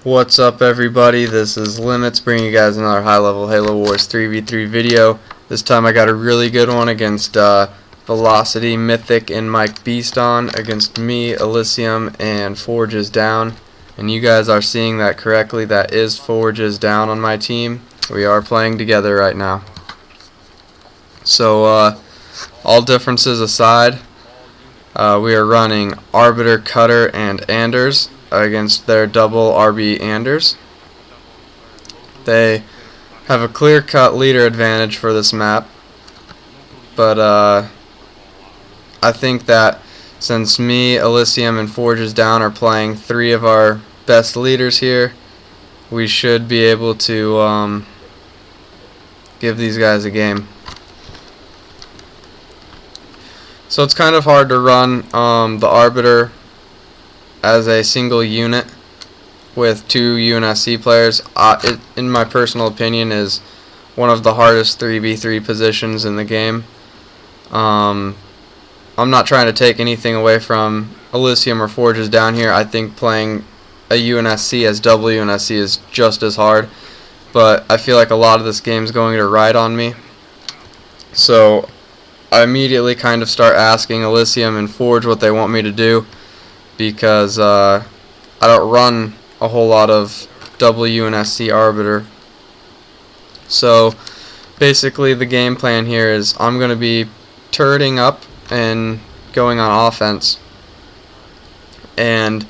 What's up, everybody? This is Limitz bringing you guys another high-level Halo Wars 3v3 video. This time I got a really good one against Velocity, Mythic, and Mike BEASTon against me, Elysium, and Forge is down. And you guys are seeing that correctly. That is Forge is down on my team. We are playing together right now. So, all differences aside, we are running Arbiter, Cutter, and Anders against their double Arby Anders. They have a clear-cut leader advantage for this map, but I think that since me, Elysium, and Forge is down are playing three of our best leaders here, we should be able to give these guys a game. So it's kind of hard to run the Arbiter as a single unit with two UNSC players. It, in my personal opinion, is one of the hardest 3v3 positions in the game. I'm not trying to take anything away from Elysium or Forges down here. I think playing a UNSC as double UNSC is just as hard, but I feel like a lot of this game is going to ride on me. So I immediately kind of start asking Elysium and Forge what they want me to do, because I don't run a whole lot of double UNSC Arbiter. So basically the game plan here is I'm going to be turreting up and going on offense, and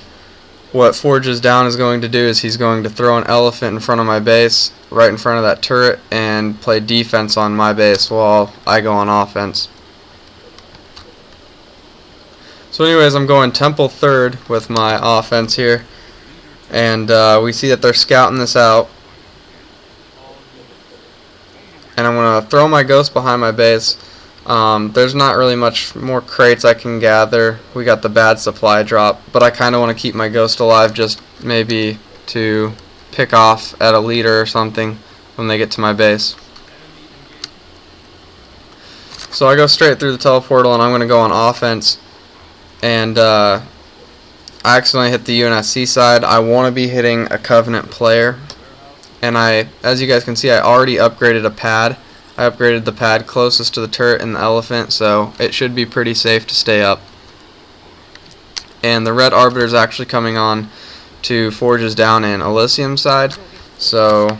what Forge is down is going to do is he's going to throw an elephant in front of my base, right in front of that turret, and play defense on my base while I go on offense. So anyways, I'm going Temple third with my offense here, and we see that they're scouting this out, and I'm going to throw my ghost behind my base. There's not really much more crates I can gather. We got the bad supply drop, but I kind of want to keep my ghost alive, just maybe to pick off at a leader or something when they get to my base. So I go straight through the teleportal, and I'm going to go on offense. And I accidentally hit the UNSC side. I want to be hitting a Covenant player, and as you guys can see, I already upgraded a pad. I upgraded the pad closest to the turret and the elephant, so it should be pretty safe to stay up. And the red Arbiter is actually coming on to Forges down and Elysium side, so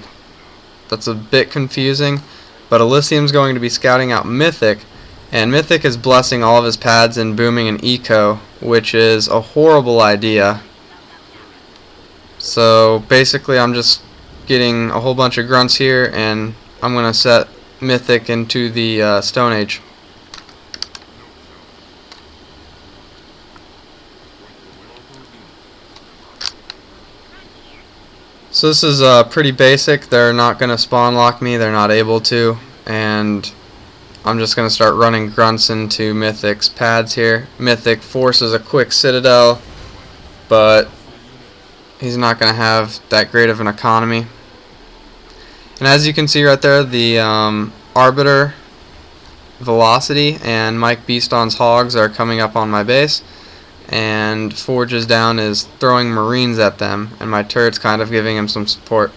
that's a bit confusing. But Elysium's going to be scouting out Mythic, and Mythic is blessing all of his pads and booming an eco, which is a horrible idea. So basically I'm just getting a whole bunch of grunts here, and I'm going to set Mythic into the Stone Age. So this is pretty basic. They're not going to spawn lock me. They're not able to, and I'm just going to start running grunts into Mythic's pads here. Mythic forces a quick citadel, but he's not going to have that great of an economy. And as you can see right there, the Arbiter, Velocity, and Mike BEASTon's Hogs are coming up on my base, and Forge is down is throwing Marines at them, and my turret's kind of giving him some support.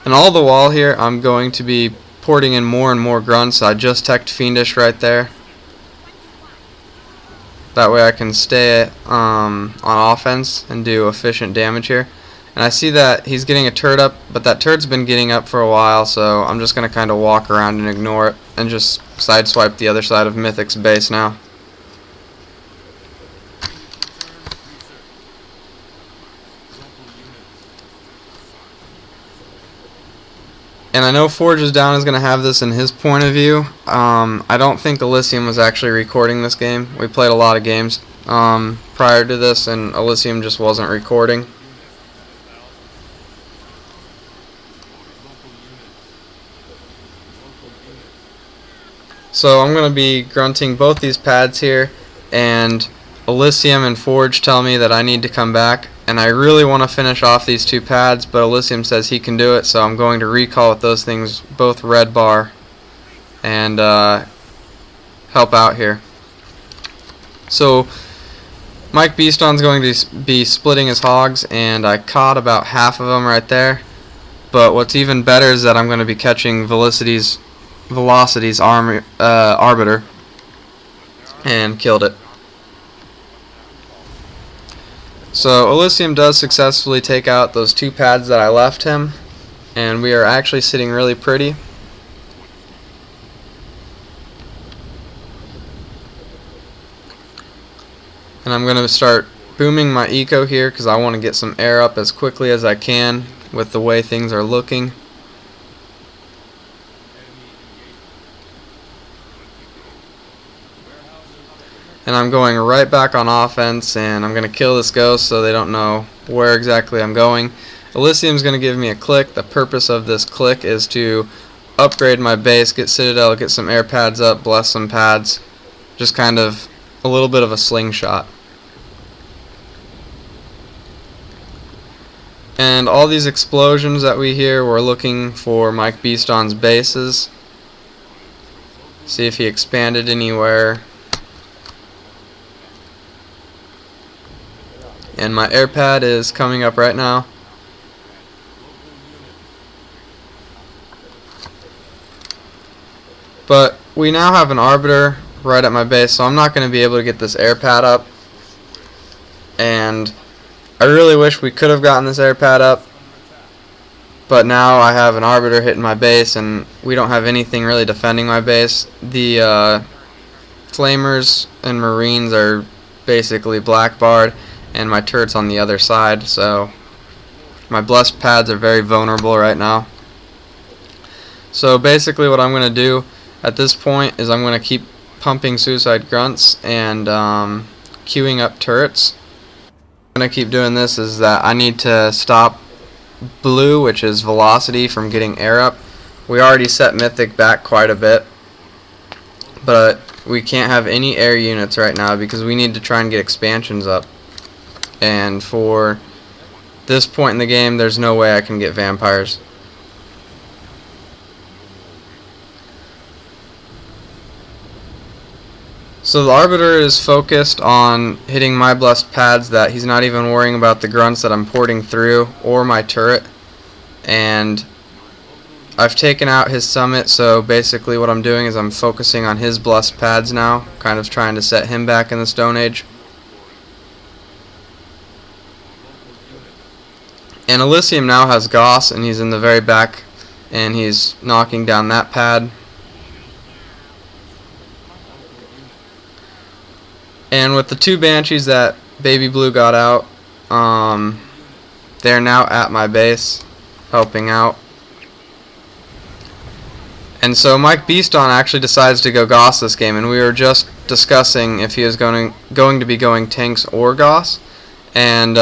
And all the while here, I'm going to be porting in more and more grunts. I just teched Fiendish right there. That way I can stay on offense and do efficient damage here. And I see that he's getting a turret up, but that turret's been getting up for a while, so I'm just going to kind of walk around and ignore it and just sideswipe the other side of Mythic's base now. And I know Forge is down is going to have this in his point of view. I don't think Elysium was actually recording this game. We played a lot of games prior to this, and Elysium just wasn't recording. So I'm going to be grunting both these pads here, and Elysium and Forge tell me that I need to come back, and I really want to finish off these two pads, but Elysium says he can do it, so I'm going to recall with those things both red bar and help out here. So Mike BEASTon's going to be splitting his hogs, and I caught about half of them right there. But what's even better is that I'm going to be catching Velocity's Arbiter, and killed it. So Elysium does successfully take out those 2 pads that I left him, and we are actually sitting really pretty. And I'm going to start booming my eco here because I want to get some air up as quickly as I can with the way things are looking. And I'm going right back on offense, and I'm going to kill this ghost so they don't know where exactly I'm going. Elysium's going to give me a click. The purpose of this click is to upgrade my base, get Citadel, get some air pads up, bless some pads. Just kind of a little bit of a slingshot. And all these explosions that we hear, we're looking for Mike BEASTon's bases. See if he expanded anywhere. And my air pad is coming up right now. But we now have an Arbiter right at my base, so I'm not going to be able to get this air pad up. And I really wish we could have gotten this air pad up. But now I have an Arbiter hitting my base, and we don't have anything really defending my base. The Flamers and Marines are basically black-barred, and my turret's on the other side, so my blessed pads are very vulnerable right now. So basically what I'm going to do at this point is I'm going to keep pumping Suicide Grunts and queuing up turrets. I'm going to keep doing this is that I need to stop blue, which is velocity, from getting air up. We already set Mythic back quite a bit, but we can't have any air units right now because we need to try and get expansions up. And for this point in the game, there's no way I can get vampires. So the Arbiter is focused on hitting my blessed pads that he's not even worrying about the grunts that I'm porting through or my turret. And I've taken out his summit, so basically what I'm doing is I'm focusing on his blessed pads now, kind of trying to set him back in the Stone Age. And Elysium now has Goss, and he's in the very back, and he's knocking down that pad. And with the 2 Banshees that Baby Blue got out, they're now at my base, helping out. And so Mike BEASTon actually decides to go Goss this game, and we were just discussing if he was going to be going tanks or Goss, and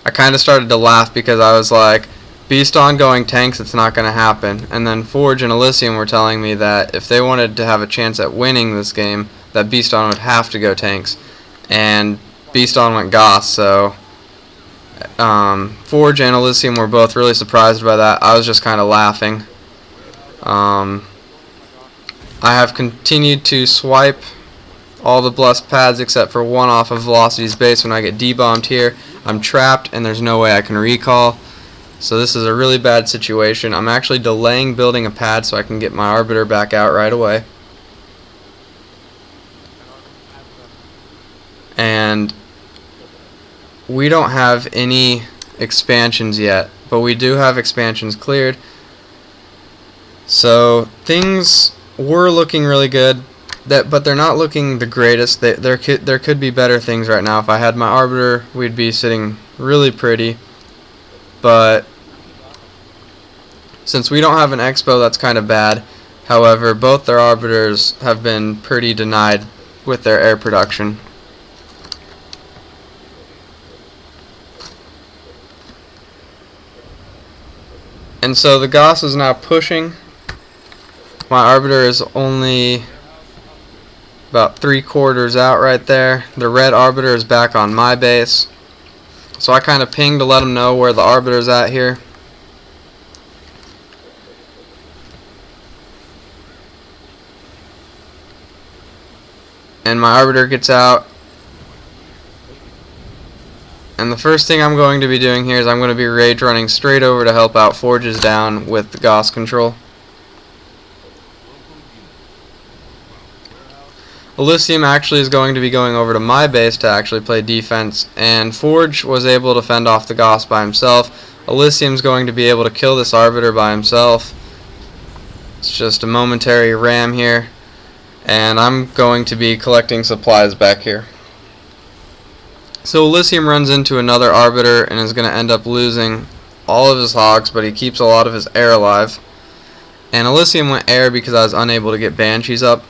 I kind of started to laugh because I was like, BEASTon going tanks, it's not going to happen. And then Forge and Elysium were telling me that if they wanted to have a chance at winning this game, that BEASTon would have to go tanks. And BEASTon went Goss, so Forge and Elysium were both really surprised by that. I was just kind of laughing. I have continued to swipe all the blessed pads except for one off of Velocity's base. When I get debombed here, I'm trapped and there's no way I can recall. So this is a really bad situation. I'm actually delaying building a pad so I can get my Arbiter back out right away. And we don't have any expansions yet, but we do have expansions cleared. So things were looking really good, but they're not looking the greatest. There could be better things right now. If I had my Arbiter, we'd be sitting really pretty. But since we don't have an Expo, that's kind of bad. However, both their Arbiters have been pretty denied with their air production. And so the Goss is now pushing. My Arbiter is only about 3/4 out right there. The red Arbiter is back on my base. So I kind of pinged to let them know where the Arbiter is at here. And my Arbiter gets out. And the first thing I'm going to be doing here is I'm going to be rage running straight over to help out Forges down with the Gauss control. Elysium actually is going to be going over to my base to actually play defense, and Forge was able to fend off the Gauss by himself. Elysium's going to be able to kill this Arbiter by himself. It's just a momentary ram here, and I'm going to be collecting supplies back here. So Elysium runs into another Arbiter and is going to end up losing all of his hogs, but he keeps a lot of his air alive. And Elysium went air because I was unable to get Banshees up.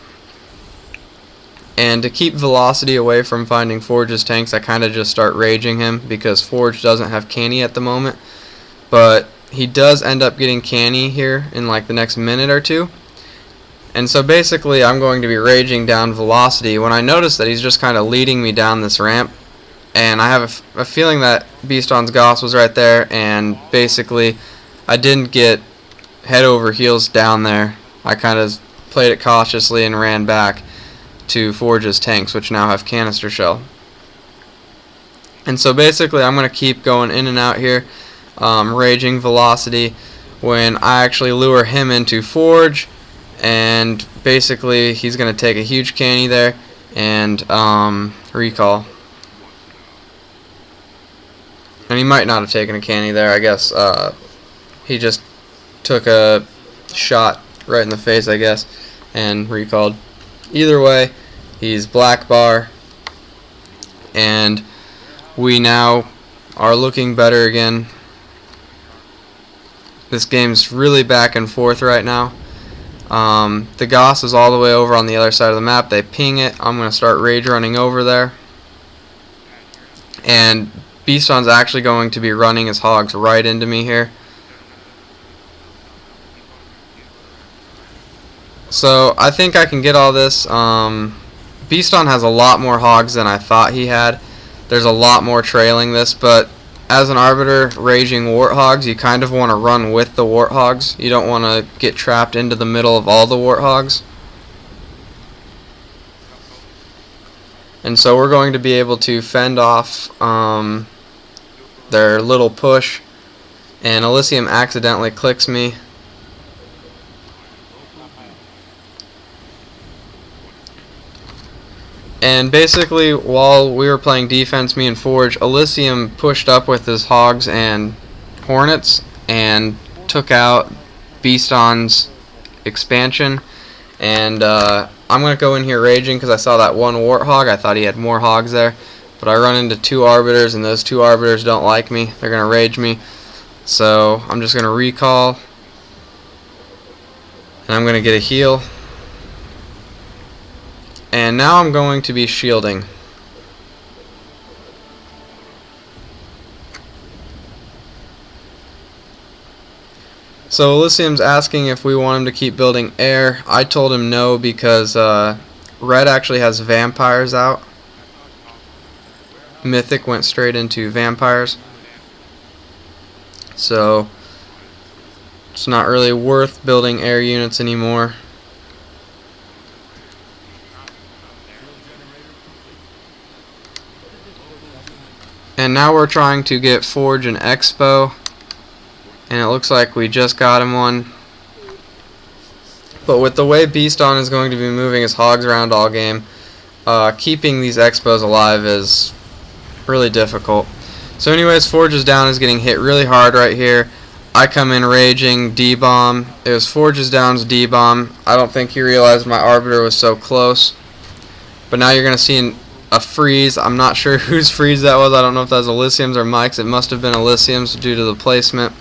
And to keep velocity away from finding Forge's tanks, I kind of just start raging him because Forge doesn't have canny at the moment. But he does end up getting canny here in like the next minute or two. And so basically I'm going to be raging down velocity when I notice that he's just kind of leading me down this ramp. And I have a feeling that BEASTon's Gauss was right there, and basically I didn't get head over heels down there. I kind of played it cautiously and ran back to Forge's tanks, which now have canister shell. And so basically I'm going to keep going in and out here, raging velocity when I actually lure him into Forge, and basically he's going to take a huge canny there and recall. And he might not have taken a canny there, I guess. He just took a shot right in the face, I guess, and recalled. Either way, he's black bar, and we now are looking better again. This game's really back and forth right now. The Gauss is all the way over on the other side of the map. They ping it. I'm going to start rage running over there. And BEASTon's actually going to be running his hogs right into me here. So I think I can get all this. BEASTon has a lot more hogs than I thought he had. There's a lot more trailing this, but as an Arbiter raging Warthogs, you kind of want to run with the Warthogs. You don't want to get trapped into the middle of all the Warthogs. And so we're going to be able to fend off their little push, and Elysium accidentally clicks me. And basically, while we were playing defense, me and Forge, Elysium pushed up with his hogs and hornets and took out BEASTon's expansion. And I'm going to go in here raging because I saw that one warthog. I thought he had more hogs there. But I run into two Arbiters, and those two Arbiters don't like me. They're going to rage me. So I'm just going to recall. And I'm going to get a heal. And now I'm going to be shielding. So Elysium's asking if we want him to keep building air. I told him no because Red actually has vampires out. Mythic went straight into vampires. So it's not really worth building air units anymore. And now we're trying to get Forge an Expo, and it looks like we just got him one. But with the way BEASTon is going to be moving his hogs around all game, keeping these Expos alive is really difficult. So anyways, Forge is down, is getting hit really hard right here. I come in raging, D-bomb. It was Forge's down's D-bomb. I don't think he realized my Arbiter was so close. But now you're going to see a freeze. I'm not sure whose freeze that was. I don't know if that was Elysium's or Mike's. It must have been Elysium's due to the placement.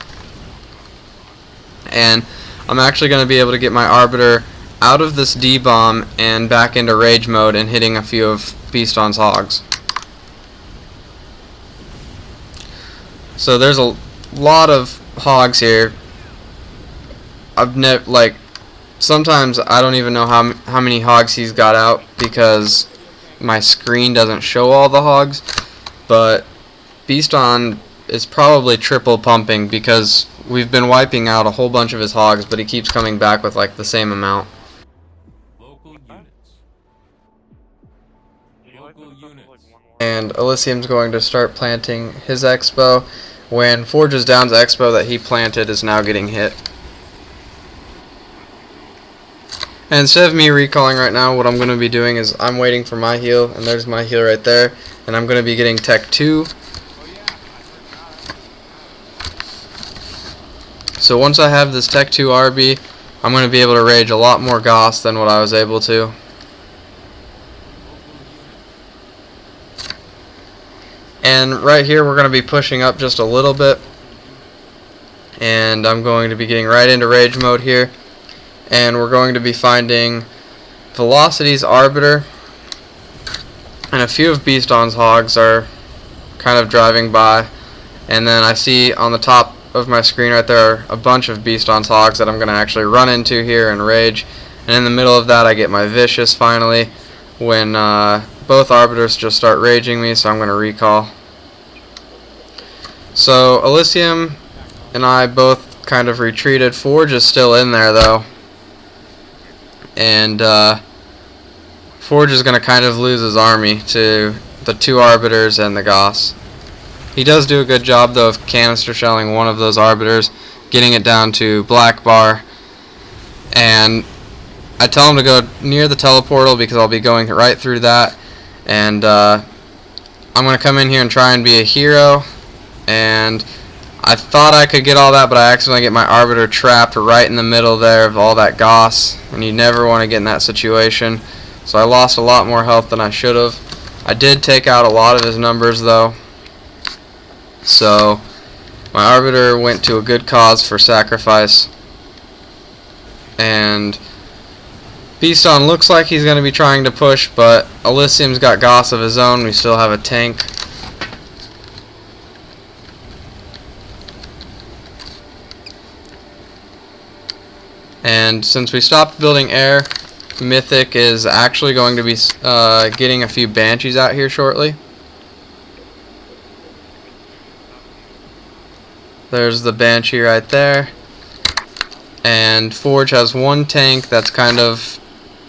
And I'm actually going to be able to get my Arbiter out of this D-bomb and back into rage mode and hitting a few of BEASTon's hogs. So there's a lot of hogs here. I've never, like, sometimes I don't even know how many hogs he's got out because my screen doesn't show all the hogs, but BEASTon is probably triple pumping because we've been wiping out a whole bunch of his hogs, but he keeps coming back with like the same amount. Local units. Local units. And Elysium's going to start planting his expo when Forge's Down's expo that he planted is now getting hit. And instead of me recalling right now, what I'm going to be doing is I'm waiting for my heal, and there's my heal right there, and I'm going to be getting Tech 2. So once I have this Tech 2 Arby, I'm going to be able to rage a lot more Goss than what I was able to. And right here we're going to be pushing up just a little bit, and I'm going to be getting right into rage mode here, and we're going to be finding Velocity's Arbiter, and a few of BEASTon's hogs are kind of driving by, and then I see on the top of my screen right there are a bunch of BEASTon's hogs that I'm going to actually run into here and rage, and in the middle of that I get my Vicious finally when both Arbiters just start raging me, so I'm going to recall. So Elysium and I both kind of retreated. Forge is still in there though, and Forge is going to kind of lose his army to the 2 Arbiters and the Goss. He does do a good job though of canister shelling one of those Arbiters, getting it down to black bar, and I tell him to go near the teleportal because I'll be going right through that, and I'm going to come in here and try and be a hero, and I thought I could get all that, but I accidentally get my Arbiter trapped right in the middle there of all that Goss, and you never want to get in that situation, so I lost a lot more health than I should have. I did take out a lot of his numbers though, so my Arbiter went to a good cause for sacrifice, and BEASTon looks like he's going to be trying to push, but Elysium's got Goss of his own. We still have a tank. And since we stopped building air, Mythic is actually going to be getting a few Banshees out here shortly. There's the Banshee right there. And Forge has one tank that's kind of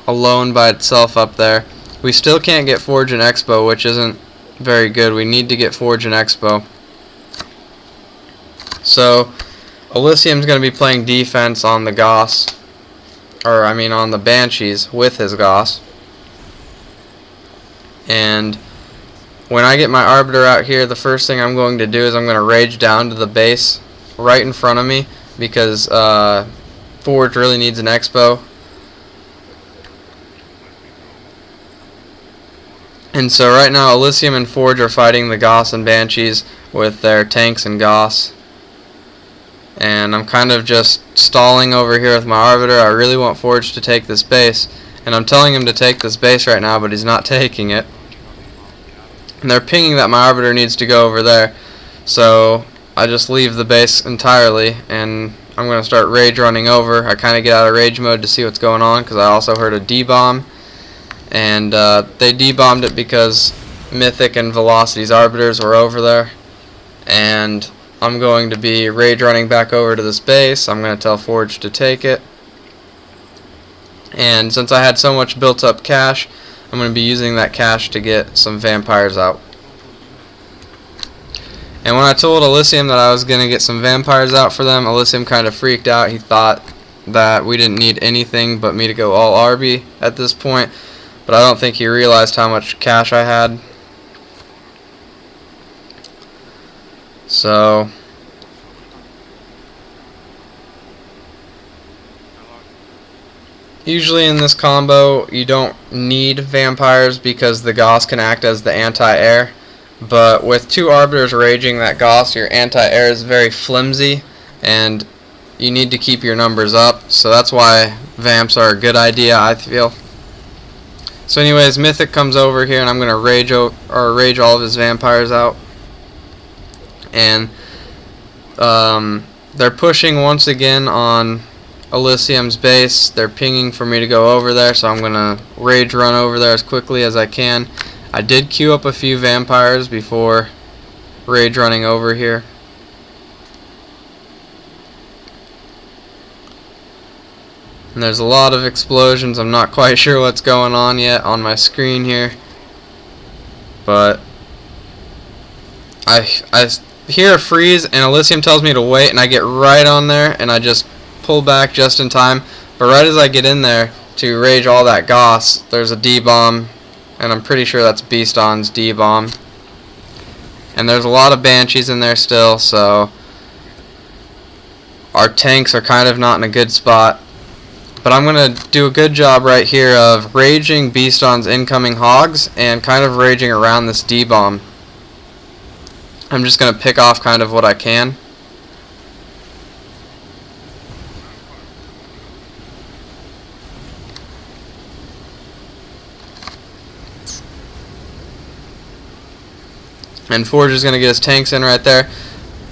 alone by itself up there. We still can't get Forge and Expo, which isn't very good. We need to get Forge and Expo. So Elysium's going to be playing defense on the Goss, or I mean on the Banshees with his Goss. And when I get my Arbiter out here, the first thing I'm going to do is I'm going to rage down to the base right in front of me, because Forge really needs an Expo. And so right now Elysium and Forge are fighting the Goss and Banshees with their tanks and Goss. And I'm kind of just stalling over here with my Arbiter. I really want Forge to take this base, and I'm telling him to take this base right now, but he's not taking it. And they're pinging that my Arbiter needs to go over there, so I just leave the base entirely, and I'm going to start rage running over. I kind of get out of rage mode to see what's going on, because I also heard a D-bomb, and they D-bombed it because Mythic and Velocity's Arbiters were over there, and I'm going to be rage running back over to this base. I'm going to tell Forge to take it, and since I had so much built up cash, I'm going to be using that cash to get some vampires out. And when I told Elysium that I was going to get some vampires out for them, Elysium kind of freaked out. He thought that we didn't need anything but me to go all Arby at this point, but I don't think he realized how much cash I had. So usually in this combo you don't need vampires because the Goss can act as the anti-air, but with 2 Arbiters raging that Goss, your anti-air is very flimsy and you need to keep your numbers up, so that's why vamps are a good idea, I feel. So anyways, Mythic comes over here and I'm going to rage all of his vampires out. And they're pushing once again on Elysium's base. They're pinging for me to go over there, so I'm going to rage run over there as quickly as I can. I did queue up a few vampires before rage running over here. And there's a lot of explosions. I'm not quite sure what's going on yet on my screen here, but I hear a freeze, and Elysium tells me to wait, and I get right on there, and I just pull back just in time. But right as I get in there to rage all that Goss, there's a D-bomb, and I'm pretty sure that's BEASTon's D-bomb. And there's a lot of Banshees in there still, so our tanks are kind of not in a good spot. But I'm going to do a good job right here of raging BEASTon's incoming hogs and kind of raging around this D-bomb. I'm just going to pick off kind of what I can. And Forge is going to get his tanks in right there.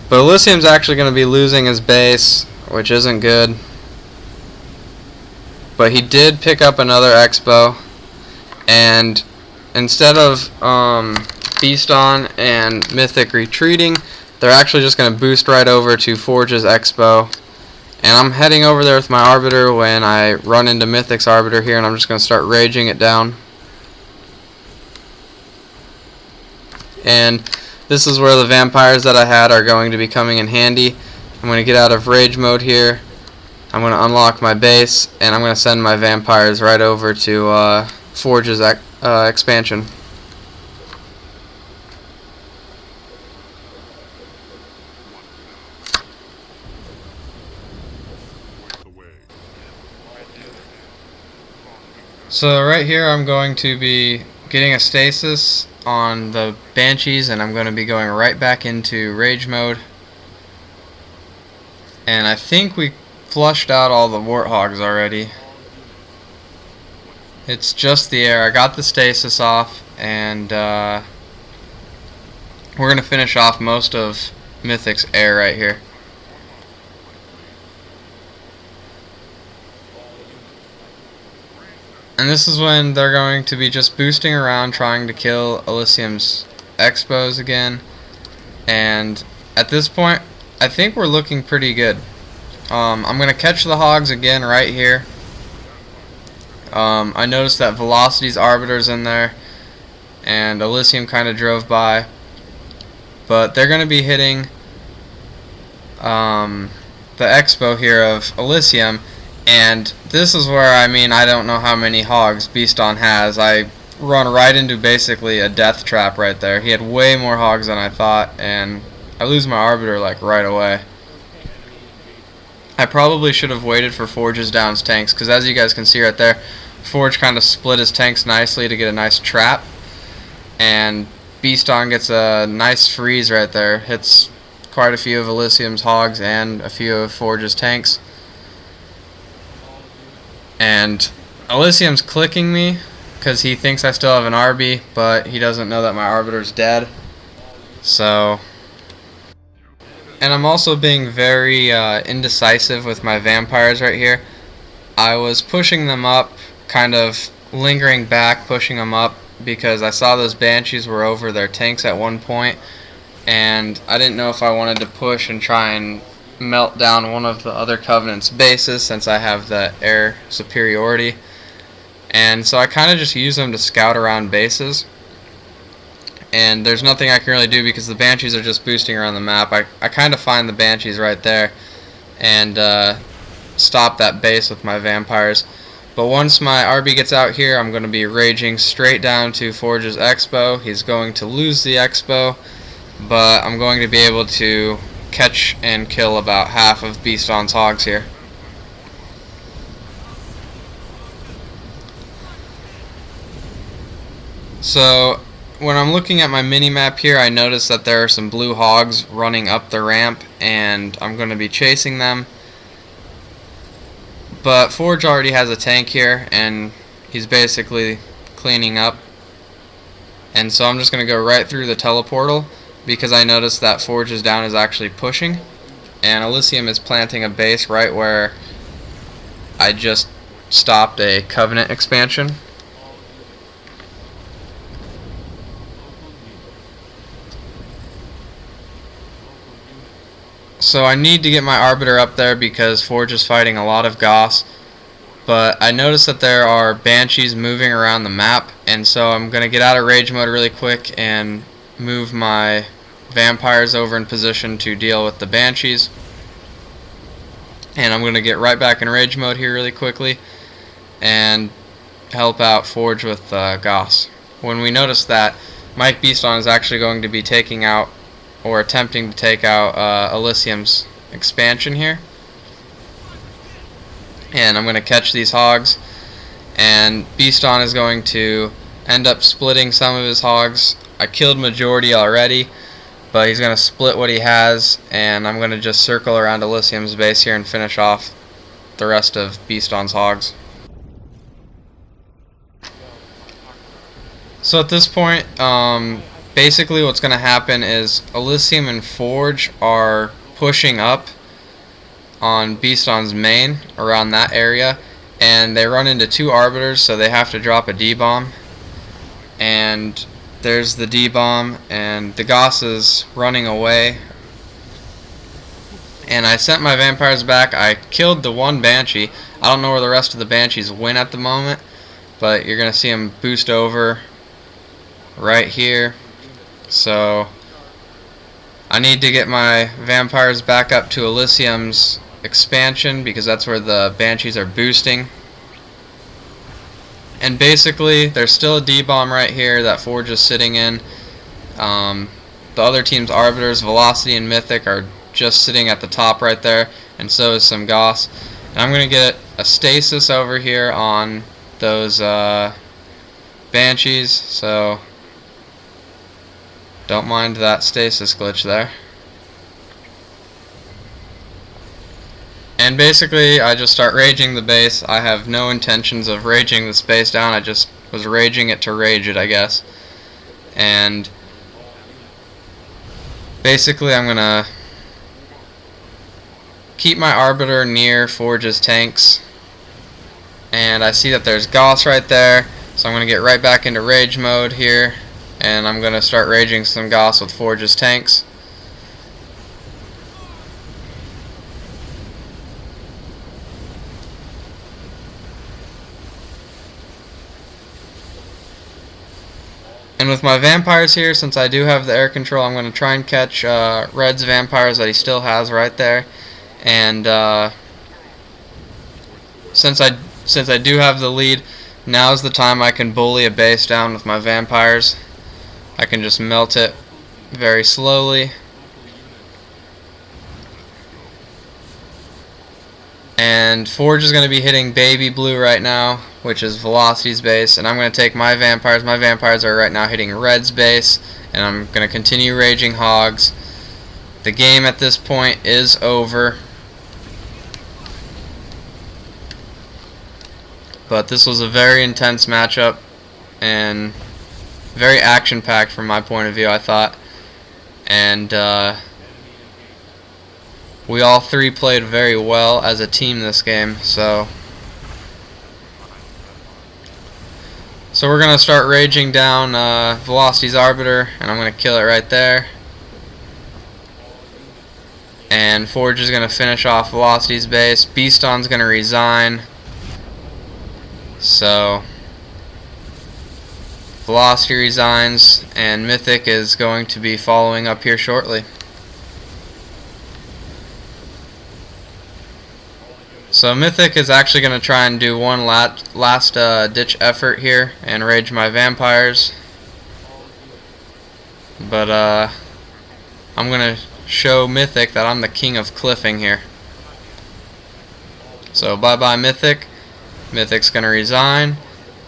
But Elysium's actually going to be losing his base, which isn't good. But he did pick up another Expo. And instead of BEASTon and Mythic retreating, they're actually just going to boost right over to Forge's Expo. And I'm heading over there with my Arbiter when I run into Mythic's Arbiter here, and I'm just going to start raging it down. And this is where the vampires that I had are going to be coming in handy. I'm going to get out of rage mode here. I'm going to unlock my base, and I'm going to send my vampires right over to Forge's expansion. So right here I'm going to be getting a stasis on the Banshees, and I'm going to be going right back into rage mode. And I think we flushed out all the Warthogs already. It's just the air. I got the stasis off, and we're going to finish off most of Mythic's air right here. And this is when they're going to be just boosting around trying to kill Elysium's Expos again. And at this point, I think we're looking pretty good. I'm going to catch the hogs again right here. I noticed that Velocity's Arbiter's in there, and Elysium kind of drove by. But they're going to be hitting the Expo here of Elysium. And this is where, I mean, I don't know how many hogs BEASTon has. I run right into basically a death trap right there. He had way more hogs than I thought, and I lose my Arbiter like right away. I probably should have waited for Forge's down tanks, because as you guys can see right there, Forge kind of split his tanks nicely to get a nice trap, and BEASTon gets a nice freeze right there. Hits quite a few of Elysium's hogs and a few of Forge's tanks. And Elysium's clicking me because he thinks I still have an Arby, but he doesn't know that my Arbiter's dead. So, and I'm also being very indecisive with my vampires right here. I was pushing them up, kind of lingering back, pushing them up, because I saw those Banshees were over their tanks at one point, and I didn't know if I wanted to push and try and melt down one of the other Covenant's bases, since I have the air superiority. And so I kind of just use them to scout around bases, and there's nothing I can really do because the Banshees are just boosting around the map. I kind of find the Banshees right there and stop that base with my vampires. But once my Arby gets out here, I'm going to be raging straight down to Forge's Expo. He's going to lose the Expo, but I'm going to be able to catch and kill about half of BEASTon's hogs here. So when I'm looking at my mini-map here, I notice that there are some blue hogs running up the ramp, and I'm going to be chasing them. But Forge already has a tank here, and he's basically cleaning up. And so I'm just going to go right through the teleportal, because I noticed that Forge's down is actually pushing, and Elysium is planting a base right where I just stopped a Covenant expansion. So I need to get my Arbiter up there because Forge is fighting a lot of Goss, but I noticed that there are Banshees moving around the map, and so I'm going to get out of rage mode really quick and move my vampires over in position to deal with the banshees. And I'm going to get right back in rage mode here really quickly and help out Forge with Goss. When we notice that Mike BEASTon is actually going to be taking out, or attempting to take out, Elysium's expansion here. And I'm going to catch these hogs, and BEASTon is going to end up splitting some of his hogs. I killed majority already, but he's going to split what he has, and I'm going to just circle around Elysium's base here and finish off the rest of BEASTon's hogs. So at this point, basically what's going to happen is Elysium and Forge are pushing up on BEASTon's main around that area, and they run into two arbiters, so they have to drop a D-bomb. And there's the D-bomb, and the Goss is running away. And I sent my vampires back. I killed the one banshee. I don't know where the rest of the banshees went at the moment, but you're going to see them boost over right here. So I need to get my vampires back up to Elysium's expansion, because that's where the banshees are boosting. And basically there's still a D-bomb right here that Forge is sitting in. The other team's arbiters, Velocity and Mythic, are just sitting at the top right there, and so is some Goss. And I'm going to get a stasis over here on those banshees, so don't mind that stasis glitch there. And basically I just start raging the base. I have no intentions of raging this base down. I just was raging it to rage it, I guess. And basically I'm gonna keep my arbiter near Forge's tanks, and I see that there's Goss right there, so I'm gonna get right back into rage mode here, and I'm gonna start raging some Goss with Forge's tanks. And with my vampires here, since I do have the air control, I'm going to try and catch Red's vampires that he still has right there. And since I do have the lead, now's the time I can bully a base down with my vampires. I can just melt it very slowly. And Forge is going to be hitting Baby Blue right now, which is Velocity's base, and I'm going to take my vampires. My vampires are right now hitting Red's base, and I'm going to continue raging hogs. The game at this point is over, but this was a very intense matchup and very action-packed from my point of view, I thought. And we all three played very well as a team this game, so we're going to start raging down Velocity's Arbiter, and I'm going to kill it right there. And Forge is going to finish off Velocity's base. BEASTon's going to resign. So Velocity resigns, and Mythic is going to be following up here shortly. So Mythic is actually going to try and do one last ditch effort here and rage my vampires. But I'm going to show Mythic that I'm the king of cliffing here. So bye bye Mythic. Mythic's going to resign.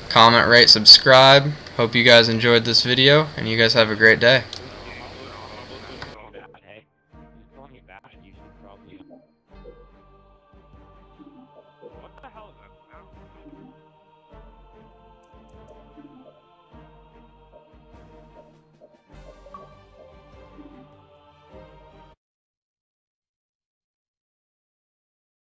Comment, rate, subscribe. Hope you guys enjoyed this video, and you guys have a great day.